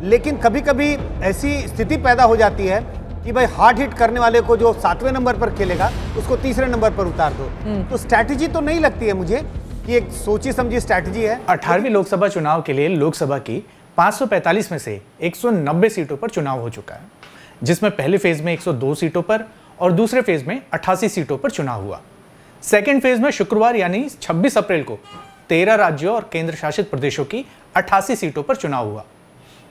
लेकिन कभी कभी ऐसी स्थिति पैदा हो जाती है कि भाई हार्ड हिट करने वाले को जो 7वें नंबर पर खेलेगा उसको तीसरे नंबर पर उतार दो। तो स्ट्रैटेजी तो नहीं लगती है मुझे कि एक सोची समझी स्ट्रैटेजी है। 18वीं लोकसभा चुनाव के लिए लोकसभा की 545 में से 190 सीटों पर चुनाव हो चुका है, जिसमें पहले फेज में 102 सीटों पर और दूसरे फेज में 88 सीटों पर चुनाव हुआ। सेकेंड फेज में शुक्रवार यानी 26 अप्रैल को 13 राज्यों और केंद्र शासित प्रदेशों की 88 सीटों पर चुनाव हुआ।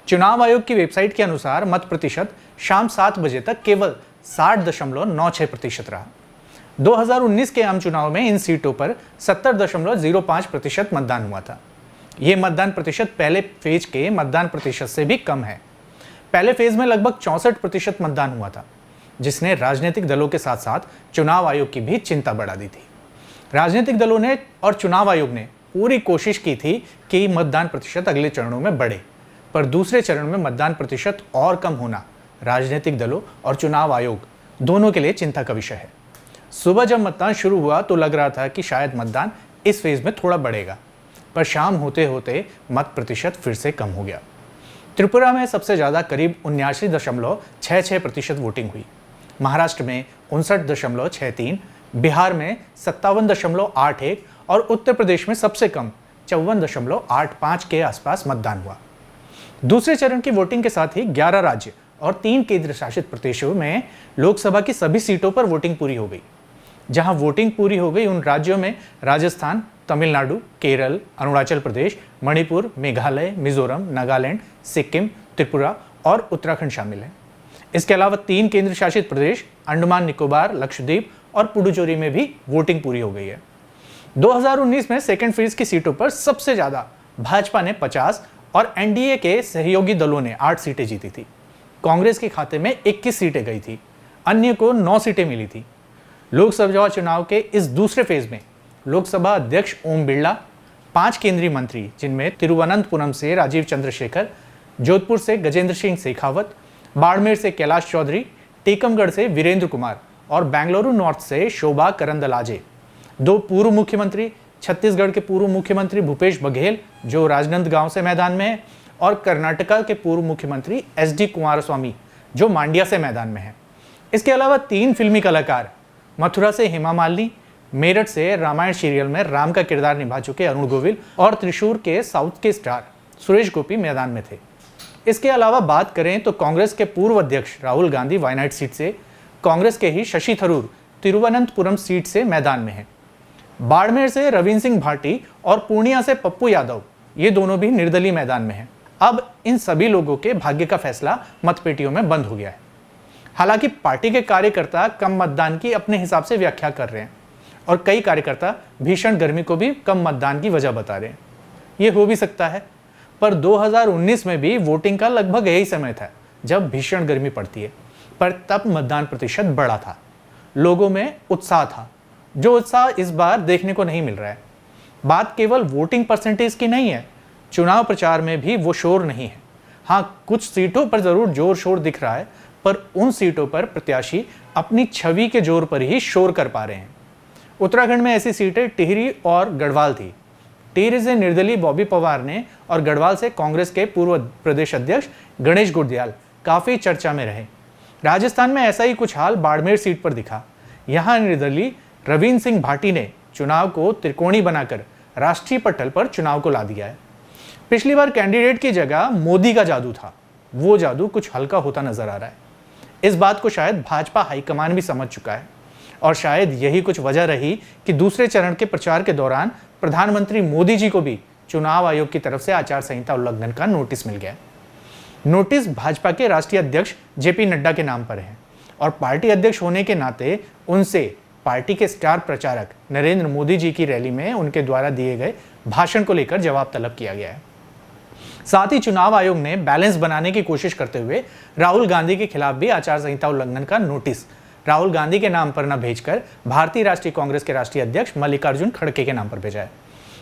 चुनाव आयोग की वेबसाइट के अनुसार मत प्रतिशत शाम 7 बजे तक केवल 60.96% रहा। 2019 के आम चुनाव में इन सीटों पर 70.05% मतदान हुआ था। यह मतदान प्रतिशत पहले फेज के मतदान प्रतिशत से भी कम है। पहले फेज में लगभग 64% मतदान हुआ था, जिसने राजनीतिक दलों के साथ साथ चुनाव आयोग की भी चिंता बढ़ा दी थी। राजनीतिक दलों ने और चुनाव आयोग ने पूरी कोशिश की थी कि मतदान प्रतिशत अगले चरणों में बढ़े, पर दूसरे चरण में मतदान प्रतिशत और कम होना राजनीतिक दलों और चुनाव आयोग दोनों के लिए चिंता का विषय है। सुबह जब मतदान शुरू हुआ तो लग रहा था कि शायद मतदान इस फेज में थोड़ा बढ़ेगा, पर शाम होते होते मत प्रतिशत फिर से कम हो गया। त्रिपुरा में सबसे ज़्यादा करीब 79.66% वोटिंग हुई, महाराष्ट्र में 59.63, बिहार में 57.81 और उत्तर प्रदेश में सबसे कम 54.85 के आसपास मतदान हुआ। दूसरे चरण की वोटिंग के साथ ही 11 राज्य और 3 केंद्र शासित प्रदेशों में लोकसभा की सभी सीटों पर वोटिंग पूरी हो गई। जहां वोटिंग पूरी हो गई उन राज्यों में राजस्थान, तमिलनाडु, केरल, अरुणाचल प्रदेश, मणिपुर, मेघालय, मिजोरम, नागालैंड, सिक्किम, त्रिपुरा और उत्तराखंड शामिल हैं। इसके अलावा 3 केंद्र शासित प्रदेश अंडमान निकोबार, लक्षद्वीप और पुडुचेरी में भी वोटिंग पूरी हो गई है। 2019 में सेकेंड फेज की सीटों पर सबसे ज्यादा भाजपा ने 50 और एनडीए के सहयोगी दलों ने 8 सीटें जीती थी। कांग्रेस के खाते में 21 सीटें गई थी, अन्य को 9 सीटें मिली थी। लोकसभा चुनाव के इस दूसरे फेज में लोकसभा अध्यक्ष ओम बिरला, 5 केंद्रीय मंत्री जिनमें तिरुवनंतपुरम से राजीव चंद्रशेखर, जोधपुर से गजेंद्र सिंह शेखावत, बाड़मेर से कैलाश चौधरी, टीकमगढ़ से वीरेंद्र कुमार और बेंगलुरु नॉर्थ से शोभा करंदलाजे, 2 पूर्व मुख्यमंत्री, छत्तीसगढ़ के पूर्व मुख्यमंत्री भूपेश बघेल जो राजनांदगांव से मैदान में है और कर्नाटका के पूर्व मुख्यमंत्री एसडी कुमारस्वामी जो मांड्या से मैदान में है। इसके अलावा 3 फिल्मी कलाकार, मथुरा से हेमा मालिनी, मेरठ से रामायण सीरियल में राम का किरदार निभा चुके अरुण गोविल और त्रिशूर के साउथ के स्टार सुरेश गोपी मैदान में थे। इसके अलावा बात करें तो कांग्रेस के पूर्व अध्यक्ष राहुल गांधी वायनाड सीट से, कांग्रेस के ही शशि थरूर तिरुवनंतपुरम सीट से मैदान में हैं। बाड़मेर से रविंद्र सिंह भाटी और पूर्णिया से पप्पू यादव, ये दोनों भी निर्दलीय मैदान में हैं। अब इन सभी लोगों के भाग्य का फैसला मतपेटियों में बंद हो गया है। हालांकि पार्टी के कार्यकर्ता कम मतदान की अपने हिसाब से व्याख्या कर रहे हैं और कई कार्यकर्ता भीषण गर्मी को भी कम मतदान की वजह बता रहे हैं। ये हो भी सकता है, पर 2019 में भी वोटिंग का लगभग यही समय था जब भीषण गर्मी पड़ती है, पर तब मतदान प्रतिशत बढ़ा था, लोगों में उत्साह था, जो उत्साह इस बार देखने को नहीं मिल रहा है। बात केवल वोटिंग परसेंटेज की नहीं है, चुनाव प्रचार में भी वो शोर नहीं है। हाँ, कुछ सीटों पर जरूर जोर शोर दिख रहा है, पर उन सीटों पर प्रत्याशी अपनी छवि के जोर पर ही शोर कर पा रहे हैं। उत्तराखंड में ऐसी सीटें टिहरी और गढ़वाल थी। टिहरी से निर्दलीय बॉबी पवार ने और गढ़वाल से कांग्रेस के पूर्व प्रदेश अध्यक्ष गणेश गुर्दियाल काफी चर्चा में रहे। राजस्थान में ऐसा ही कुछ हाल बाड़मेर सीट पर दिखा। यहां निर्दलीय रविंद्र सिंह भाटी ने चुनाव को त्रिकोणी बनाकर राष्ट्रीय पटल पर चुनाव को ला दिया है। पिछली बार कैंडिडेट की जगह मोदी का जादू था, वो जादू कुछ हल्का होता नजर आ रहा है। इस बात को शायद भाजपा हाईकमान भी समझ चुका है और शायद यही कुछ वजह रही कि दूसरे चरण के प्रचार के दौरान प्रधानमंत्री मोदी जी को भी चुनाव आयोग की तरफ से आचार संहिता उल्लंघन का नोटिस मिल गया। नोटिस भाजपा के राष्ट्रीय अध्यक्ष जेपी नड्डा के नाम पर है और पार्टी अध्यक्ष होने के नाते उनसे पार्टी के स्टार प्रचारक नरेंद्र मोदी जी की रैली में उनके द्वारा दिए गए भाषण को लेकर जवाब तलब किया गया है। साथ ही चुनाव आयोग ने बैलेंस बनाने की कोशिश करते हुए राहुल गांधी के खिलाफ भी आचार संहिता उल्लंघन का नोटिस राहुल गांधी के नाम पर न भेजकर भारतीय राष्ट्रीय कांग्रेस के राष्ट्रीय अध्यक्ष मल्लिकार्जुन खड़गे के नाम पर भेजा है।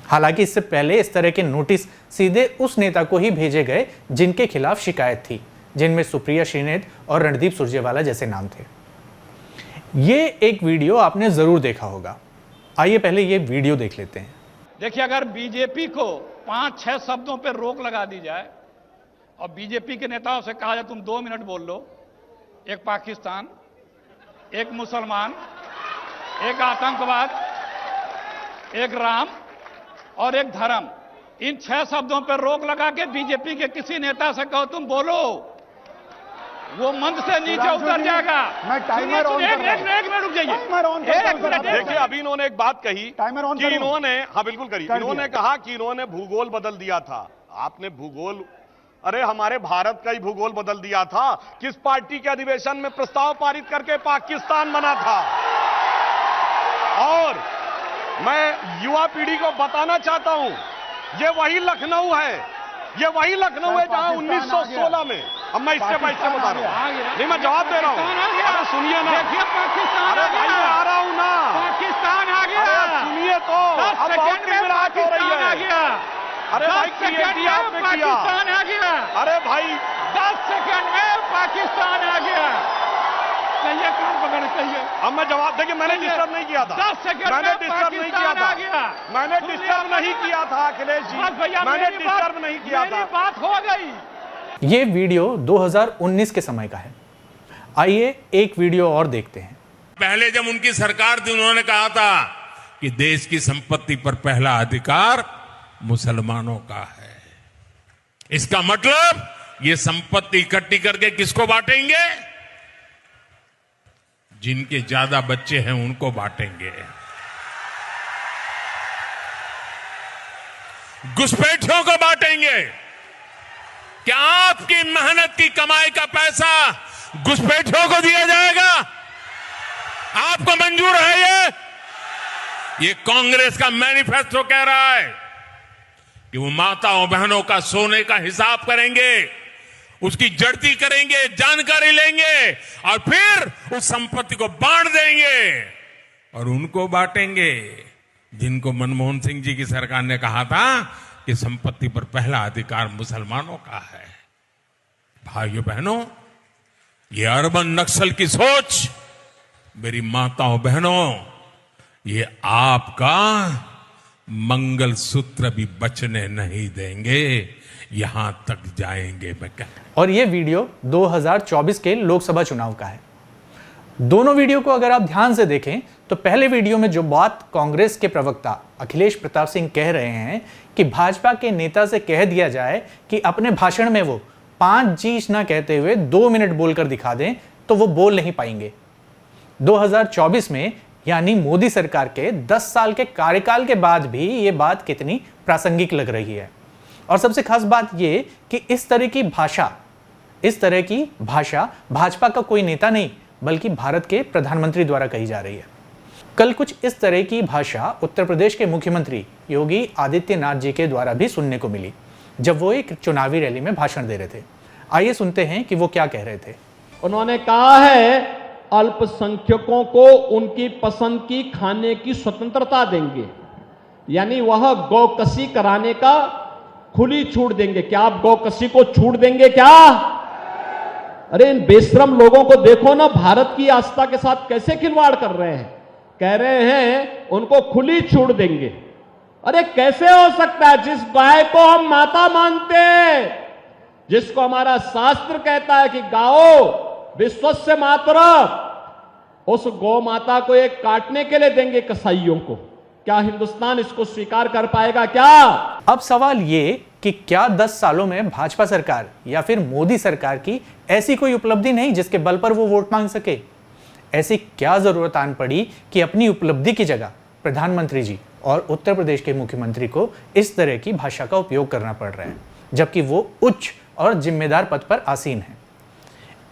हालांकि इससे पहले इस तरह के नोटिस सीधे उस नेता को ही भेजे गए जिनके खिलाफ शिकायत थी, जिनमें सुप्रिया श्रीनेत और रणदीप सुरजेवाला जैसे नाम थे। ये एक वीडियो आपने जरूर देखा होगा, आइए पहले ये वीडियो देख लेते हैं। देखिए, अगर बीजेपी को 5-6 शब्दों पर रोक लगा दी जाए और बीजेपी के नेताओं से कहा जाए तुम 2 मिनट बोल लो, एक पाकिस्तान, एक मुसलमान, एक आतंकवाद, एक राम और एक धर्म, इन 6 शब्दों पर रोक लगा के बीजेपी के किसी नेता से कहो तुम बोलो, वो मंच से नीचे उतर जाएगा। मैं टाइमर ऑन कर रहा हूं। एक मिनट रुक जाइए। टाइमर ऑन करता हूं, सर। देखिए, अभी इन्होंने एक बात कही टाइमर ऑन कि करूं? इन्होंने, हाँ बिल्कुल करिए, कर इन्होंने दिया। कहा कि इन्होंने भूगोल बदल दिया था। आपने भूगोल, अरे हमारे भारत का ही भूगोल बदल दिया था। किस पार्टी के अधिवेशन में प्रस्ताव पारित करके पाकिस्तान बना था? और मैं युवा पीढ़ी को बताना चाहता हूं, ये वही लखनऊ है, ये वही लखनऊ है जहां 1916 में, अब मैं इससे बता रहा हूं, नहीं मैं जवाब दे रहा हूं, अरे सुनिए ना, देखिए पाकिस्तान अरे भाई मैं आ रहा हूं ना, पाकिस्तान आ गया। अरे सुनिए तो, अब बहुत घबराहट हो रही है। अरे भाई क्रिएटिव आपने किया, पाकिस्तान आ गया। अरे भाई 10 सेकंड में पाकिस्तान आ गया। कहिए कान पकड़ कहिए। अब मैं जवाब, देखिए मैंने डिस्टर्ब नहीं किया था, 10 सेकंड मैंने में डिस्टर्ब नहीं किया पाकिस्तान था, आ गया। मैंने डिस्टर्ब नहीं किया था अखिलेश जी, बस भैया मैंने मेरी बात- डिस्टर्ब नहीं किया मेरी था। बात हो गई। ये वीडियो 2019 के समय का है। आइए एक वीडियो और देखते हैं। पहले जब उनकी सरकार थी उन्होंने कहा था कि देश की संपत्ति पर पहला अधिकार मुसलमानों का है। इसका मतलब ये संपत्ति इकट्ठी करके किसको बांटेंगे? जिनके ज्यादा बच्चे हैं उनको बांटेंगे। घुसपैठियों को बांटेंगे। क्या आपकी मेहनत की कमाई का पैसा घुसपैठियों को दिया जाएगा? आपको मंजूर है ये कांग्रेस का मैनिफेस्टो कह रहा है कि वो माताओं बहनों का सोने का हिसाब करेंगे, उसकी जड़ती करेंगे, जानकारी लेंगे और फिर उस संपत्ति को बांट देंगे और उनको बांटेंगे जिनको मनमोहन सिंह जी की सरकार ने कहा था कि संपत्ति पर पहला अधिकार मुसलमानों का है। भाइयों बहनों, ये अर्बन नक्सल की सोच, मेरी माताओं बहनों, ये आपका मंगल सूत्र भी बचने नहीं देंगे, यहां तक जाएंगे। मैं और ये वीडियो 2024 के लोकसभा चुनाव का है। दोनों वीडियो को अगर आप ध्यान से देखें तो पहले वीडियो में जो बात कांग्रेस के प्रवक्ता अखिलेश प्रताप सिंह कह रहे हैं कि भाजपा के नेता से कह दिया जाए कि अपने भाषण में वो 5 Gs ना कहते हुए 2 मिनट बोलकर दिखा दें तो वो बोल नहीं पाएंगे। 2024 में यानी मोदी सरकार के 10 साल के कार्यकाल के बाद भी ये बात कितनी प्रासंगिक लग रही है। और सबसे खास बात ये कि इस तरह की भाषा भाजपा का कोई नेता नहीं बल्कि भारत के प्रधानमंत्री द्वारा कही जा रही है। कल कुछ इस तरह की भाषा उत्तर प्रदेश के मुख्यमंत्री योगी आदित्यनाथ जी के द्वारा भी सुनने को मिली जब वो एक चुनावी रैली में भाषण दे रहे थे। आइए सुनते हैं कि वो क्या कह रहे थे। उन्होंने कहा है अल्पसंख्यकों को उनकी पसंद की खाने की स्वतंत्रता देंगे, यानी वह गौकसी कराने का खुली छूट देंगे। क्या आप गौकसी को छूट देंगे क्या? अरे इन बेशरम लोगों को देखो ना, भारत की आस्था के साथ कैसे खिलवाड़ कर रहे हैं। कह रहे हैं उनको खुली छूट देंगे। अरे कैसे हो सकता है? जिस गाय को हम माता मानते हैं, जिसको हमारा शास्त्र कहता है कि गाओ विश्वस्य मातरम, उस गौ माता को एक काटने के लिए देंगे कसाईयों को। क्या हिंदुस्तान इसको स्वीकार कर पाएगा क्या? अब सवाल ये कि क्या 10 सालों में भाजपा सरकार या फिर मोदी सरकार की ऐसी कोई उपलब्धि नहीं जिसके बल पर वो वोट मांग सके? ऐसी क्या जरूरत आन पड़ी कि अपनी उपलब्धि की जगह प्रधानमंत्री जी और उत्तर प्रदेश के मुख्यमंत्री को इस तरह की भाषा का उपयोग करना पड़ रहा है जबकि वो उच्च और जिम्मेदार पद पर आसीन है।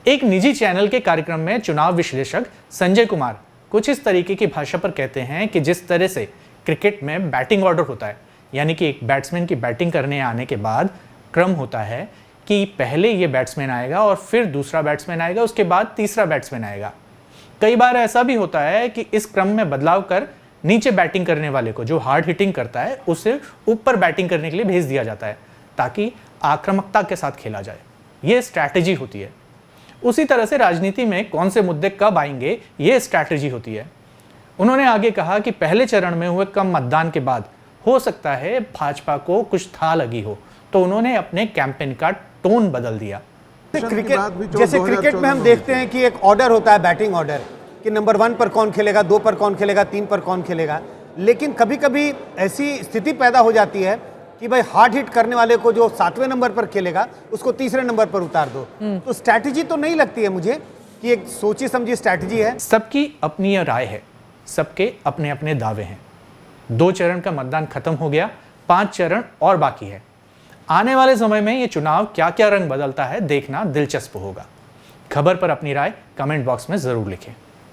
एक निजी चैनल के कार्यक्रम में चुनाव विश्लेषक संजय कुमार कुछ इस तरीके की भाषा पर कहते हैं कि जिस तरह से क्रिकेट में बैटिंग ऑर्डर होता है, यानी कि एक बैट्समैन की बैटिंग करने आने के बाद क्रम होता है कि पहले ये बैट्समैन आएगा और फिर दूसरा बैट्समैन आएगा, उसके बाद तीसरा बैट्समैन आएगा। कई बार ऐसा भी होता है कि इस क्रम में बदलाव कर नीचे बैटिंग करने वाले को, जो हार्ड हिटिंग करता है, उसे ऊपर बैटिंग करने के लिए भेज दिया जाता है ताकि आक्रामकता के साथ खेला जाए। ये स्ट्रैटेजी होती है। उसी तरह से राजनीति में कौन से मुद्दे कब आएंगे, ये स्ट्रैटेजी होती है। उन्होंने आगे कहा कि पहले चरण में हुए कम मतदान के बाद हो सकता है भाजपा को कुछ था लगी हो, तो उन्होंने अपने कैंपेन का टोन बदल दिया। जैसे क्रिकेट में हम देखते हैं कि एक ऑर्डर होता है, बैटिंग ऑर्डर, कि नंबर 1 पर कौन खेलेगा, 2 पर कौन खेलेगा, 3 पर कौन खेलेगा। लेकिन कभी कभी ऐसी स्थिति पैदा हो जाती है कि भाई हार्ड हिट करने वाले को जो 7वें नंबर पर खेलेगा उसको तीसरे नंबर पर उतार दो। तो स्ट्रैटेजी तो नहीं लगती है मुझे कि एक सोची समझी स्ट्रैटेजी है। सबकी अपनी राय है, सबके अपने अपने दावे हैं। 2 चरण का मतदान खत्म हो गया, 5 चरण और बाकी है। आने वाले समय में ये चुनाव क्या क्या रंग बदलता है देखना दिलचस्प होगा। खबर पर अपनी राय कमेंट बॉक्स में जरूर लिखें।